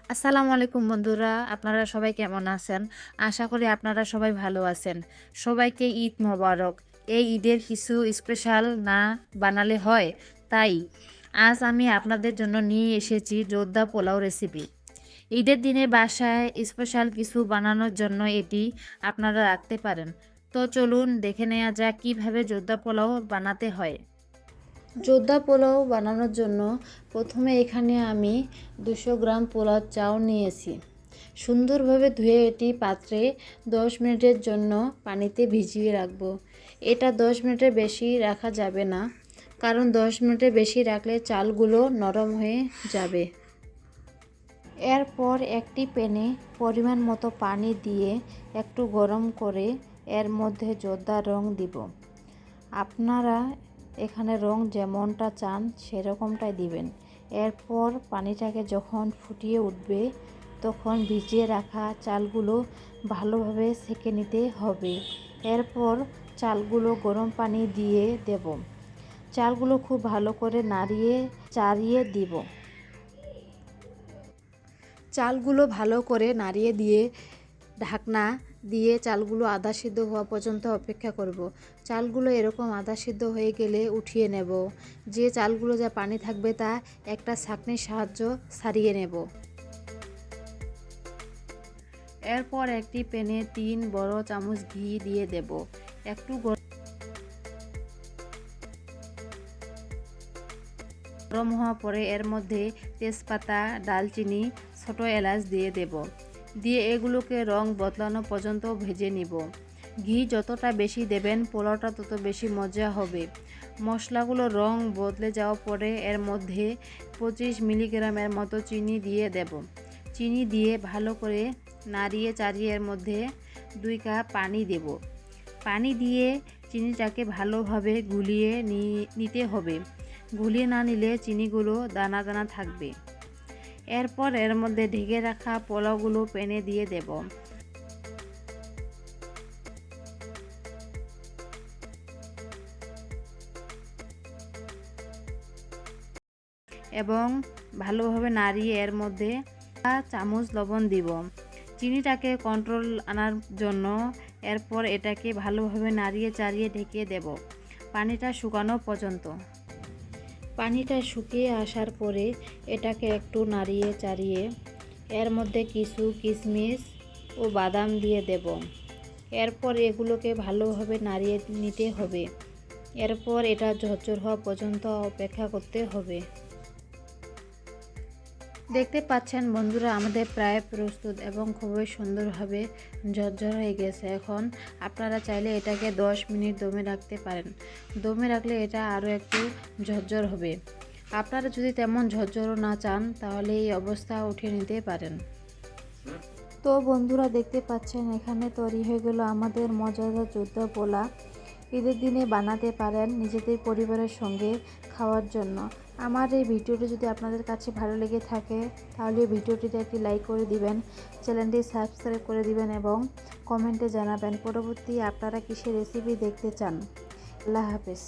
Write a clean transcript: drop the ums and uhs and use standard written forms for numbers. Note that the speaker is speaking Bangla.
আসসালামু আলাইকুম বন্ধুরা, আপনারা সবাই কেমন আছেন? আশা করি আপনারা সবাই ভালো আছেন। সবাইকে ঈদ মোবারক। এই ঈদের কিছু স্পেশাল না বানালে হয়, তাই আজ আমি আপনাদের জন্য নিয়ে এসেছি জর্দা পোলাও রেসিপি। ঈদের দিনে বাসায় স্পেশাল কিছু বানানোর জন্য এটি আপনারা রাখতে পারেন। তো চলুন দেখে নেওয়া যাক কীভাবে জর্দা পোলাও বানাতে হয়। জর্দা পোলাও বানানোর জন্য প্রথমে এখানে আমি 200 গ্রাম পোলাও চাল নিয়েছি। সুন্দরভাবে ধুয়ে এটি পাত্রে 10 মিনিটের জন্য পানিতে ভিজিয়ে রাখব। এটা 10 মিনিটের বেশি রাখা যাবে না, কারণ 10 মিনিটের বেশি রাখলে চালগুলো নরম হয়ে যাবে। এরপর একটি প্যানে পরিমাণ মতো পানি দিয়ে একটু গরম করে এর মধ্যে জর্দার রং দিব। আপনারা এখানে রং যেমনটা চান সেরকমটাই দিবেন। এরপর পানিটাকে যখন ফুটিয়ে উঠবে তখন ভিজিয়ে রাখা চালগুলো ভালোভাবে সেঁকে নিতে হবে। এরপর চালগুলো গরম পানি দিয়ে দেব। চালগুলো খুব ভালো করে নাড়িয়ে চাড়িয়ে দিব। চালগুলো ভালো করে নাড়িয়ে দিয়ে ঢাকনা দিয়ে চালগুলো আধা সিদ্ধ হওয়া পর্যন্ত অপেক্ষা করব। চালগুলো এরকম আধা সিদ্ধ হয়ে গেলে উঠিয়ে নেব। যে চালগুলো যা পানি থাকবে তা একটা ছাঁকনির সাহায্য ছাড়িয়ে নেব। এরপর একটি প্যানে 3 বড় চামচ ঘি দিয়ে দেব। একটু গরম হওয়া পরে এর মধ্যে তেজপাতা, ডালচিনি, ছোট এলাচ দিয়ে দেব। দিয়ে এগুলোকে রং বদলানো পর্যন্ত ভেজে নিব। ঘি যতটা বেশি দেবেন পোলাওটা তত বেশি মজা হবে। মশলাগুলো রং বদলে যাওয়ার পরে এর মধ্যে 25 মিলিগ্রামের মতো চিনি দিয়ে দেব। চিনি দিয়ে ভালো করে নাড়িয়ে চাড়িয়ে এর মধ্যে 2 কাপ পানি দেব। পানি দিয়ে চিনিটাকে ভালোভাবে গুলিয়ে নিতে হবে। গুলিয়ে না নিলে চিনিগুলো দানা দানা থাকবে। এরপর এর মধ্যে ঢেকে রাখা পোলাওগুলো প্যানে দিয়ে দেব। এবং ভালোভাবে নাড়িয়ে এর মধ্যে 1 চামচ লবণ দিব চিনিটাকে কন্ট্রোল আনার জন্য। এরপর এটাকে ভালোভাবে নাড়িয়ে চাড়িয়ে ঢেকে দেব পানিটা শুকানো পর্যন্ত। পানিটা শুকিয়ে আসার পরে এটাকে একটু নাড়িয়ে চাড়িয়ে এর মধ্যে কিছু কিশমিশ ও বাদাম দিয়ে দেব। এরপর এগুলোকে ভালোভাবে নাড়িয়ে নিতে হবে। এরপর এটা ঝরঝর হওয়া পর্যন্ত অপেক্ষা করতে হবে। দেখতে পাচ্ছেন বন্ধুরা, আমাদের প্রায় প্রস্তুত এবং খুবই সুন্দরভাবে ঝরঝর হয়ে গেছে। এখন আপনারা চাইলে এটাকে 10 মিনিট দমে রাখতে পারেন। দমে রাখলে এটা আরও একটু ঝরঝর হবে। আপনারা যদি তেমন ঝরঝরও না চান তাহলে এই অবস্থা উঠিয়ে নিতে পারেন। তো বন্ধুরা, দেখতে পাচ্ছেন এখানে তৈরি হয়ে গেল আমাদের মজাদার জর্দা পোলা। ঈদের দিনে বানাতে পারেন নিজেদের পরিবারের সঙ্গে খাওয়ার জন্য। আমার এই ভিডিওটি যদি আপনাদের কাছে ভালো লেগে থাকে তাহলে ভিডিওটিতে একটি লাইক করে দিবেন, চ্যানেলটি সাবস্ক্রাইব করে দিবেন এবং কমেন্টে জানাবেন পরবর্তী আপনারা কিসের রেসিপি দেখতে চান। আল্লাহ হাফেজ।